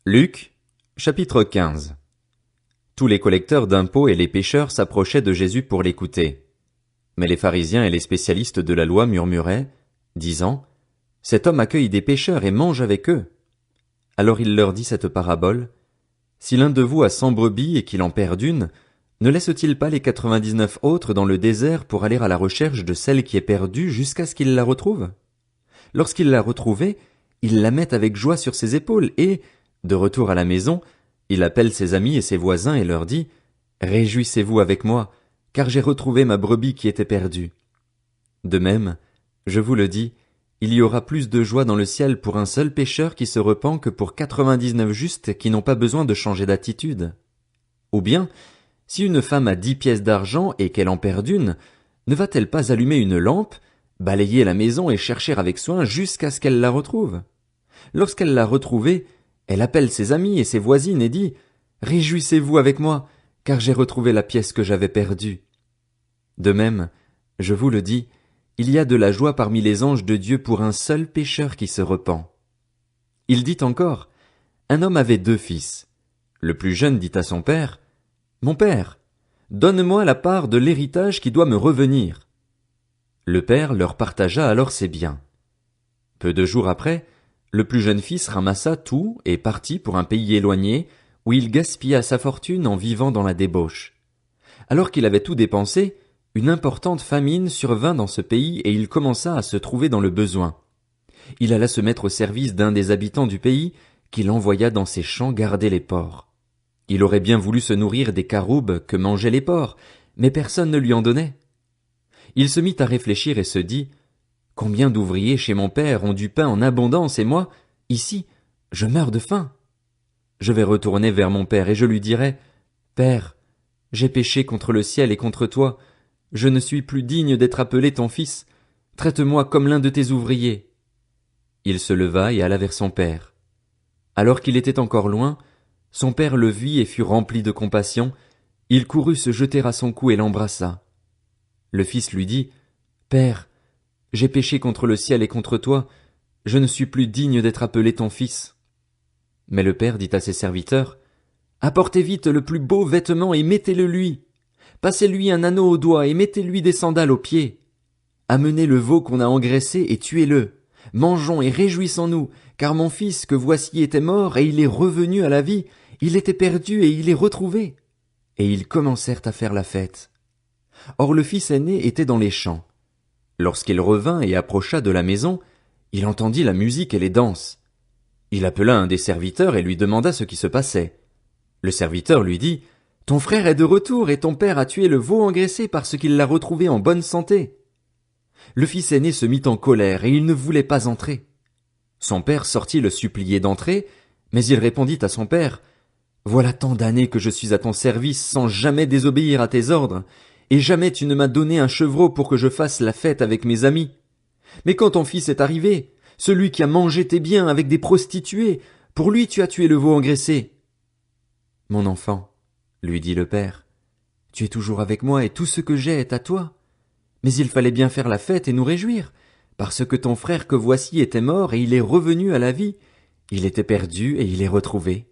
Luc, chapitre 15. Tous les collecteurs d'impôts et les pécheurs s'approchaient de Jésus pour l'écouter. Mais les pharisiens et les spécialistes de la loi murmuraient, disant, « Cet homme accueille des pécheurs et mange avec eux. » Alors il leur dit cette parabole. « Si l'un de vous a 100 brebis et qu'il en perd une, ne laisse-t-il pas les 99 autres dans le désert pour aller à la recherche de celle qui est perdue jusqu'à ce qu'il la retrouve? Lorsqu'il l'a retrouvée, il la met avec joie sur ses épaules et, de retour à la maison, il appelle ses amis et ses voisins et leur dit, « Réjouissez-vous avec moi, car j'ai retrouvé ma brebis qui était perdue. » De même, je vous le dis, il y aura plus de joie dans le ciel pour un seul pécheur qui se repent que pour 99 justes qui n'ont pas besoin de changer d'attitude. Ou bien, si une femme a 10 pièces d'argent et qu'elle en perd une, ne va-t-elle pas allumer une lampe, balayer la maison et chercher avec soin jusqu'à ce qu'elle la retrouve? Lorsqu'elle l'a retrouvée, elle appelle ses amis et ses voisines et dit, « Réjouissez-vous avec moi, car j'ai retrouvé la pièce que j'avais perdue. » De même, je vous le dis, il y a de la joie parmi les anges de Dieu pour un seul pécheur qui se repent. Il dit encore, un homme avait 2 fils. Le plus jeune dit à son père, « Mon père, donne-moi la part de l'héritage qui doit me revenir. » Le père leur partagea alors ses biens. Peu de jours après, le plus jeune fils ramassa tout et partit pour un pays éloigné, où il gaspilla sa fortune en vivant dans la débauche. Alors qu'il avait tout dépensé, une importante famine survint dans ce pays et il commença à se trouver dans le besoin. Il alla se mettre au service d'un des habitants du pays, qu'il envoya dans ses champs garder les porcs. Il aurait bien voulu se nourrir des caroubes que mangeaient les porcs, mais personne ne lui en donnait. Il se mit à réfléchir et se dit, « Combien d'ouvriers chez mon père ont du pain en abondance et moi, ici, je meurs de faim. Je vais retourner vers mon père et je lui dirai, « Père, j'ai péché contre le ciel et contre toi, je ne suis plus digne d'être appelé ton fils, traite-moi comme l'un de tes ouvriers. » Il se leva et alla vers son père. Alors qu'il était encore loin, son père le vit et fut rempli de compassion, il courut se jeter à son cou et l'embrassa. Le fils lui dit, « Père, j'ai péché contre le ciel et contre toi, je ne suis plus digne d'être appelé ton fils. » Mais le père dit à ses serviteurs, « Apportez vite le plus beau vêtement et mettez-le lui. Passez-lui un anneau au doigt et mettez-lui des sandales aux pieds. Amenez le veau qu'on a engraissé et tuez-le. Mangeons et réjouissons-nous, car mon fils que voici était mort et il est revenu à la vie, il était perdu et il est retrouvé. » Et ils commencèrent à faire la fête. Or le fils aîné était dans les champs. Lorsqu'il revint et approcha de la maison, il entendit la musique et les danses. Il appela un des serviteurs et lui demanda ce qui se passait. Le serviteur lui dit, « Ton frère est de retour et ton père a tué le veau engraissé parce qu'il l'a retrouvé en bonne santé. » Le fils aîné se mit en colère et il ne voulait pas entrer. Son père sortit le supplier d'entrer, mais il répondit à son père, « Voilà tant d'années que je suis à ton service sans jamais désobéir à tes ordres, et jamais tu ne m'as donné un chevreau pour que je fasse la fête avec mes amis. Mais quand ton fils est arrivé, celui qui a mangé tes biens avec des prostituées, pour lui tu as tué le veau engraissé. » « Mon enfant, lui dit le père, tu es toujours avec moi et tout ce que j'ai est à toi. Mais il fallait bien faire la fête et nous réjouir, parce que ton frère que voici était mort et il est revenu à la vie, il était perdu et il est retrouvé. »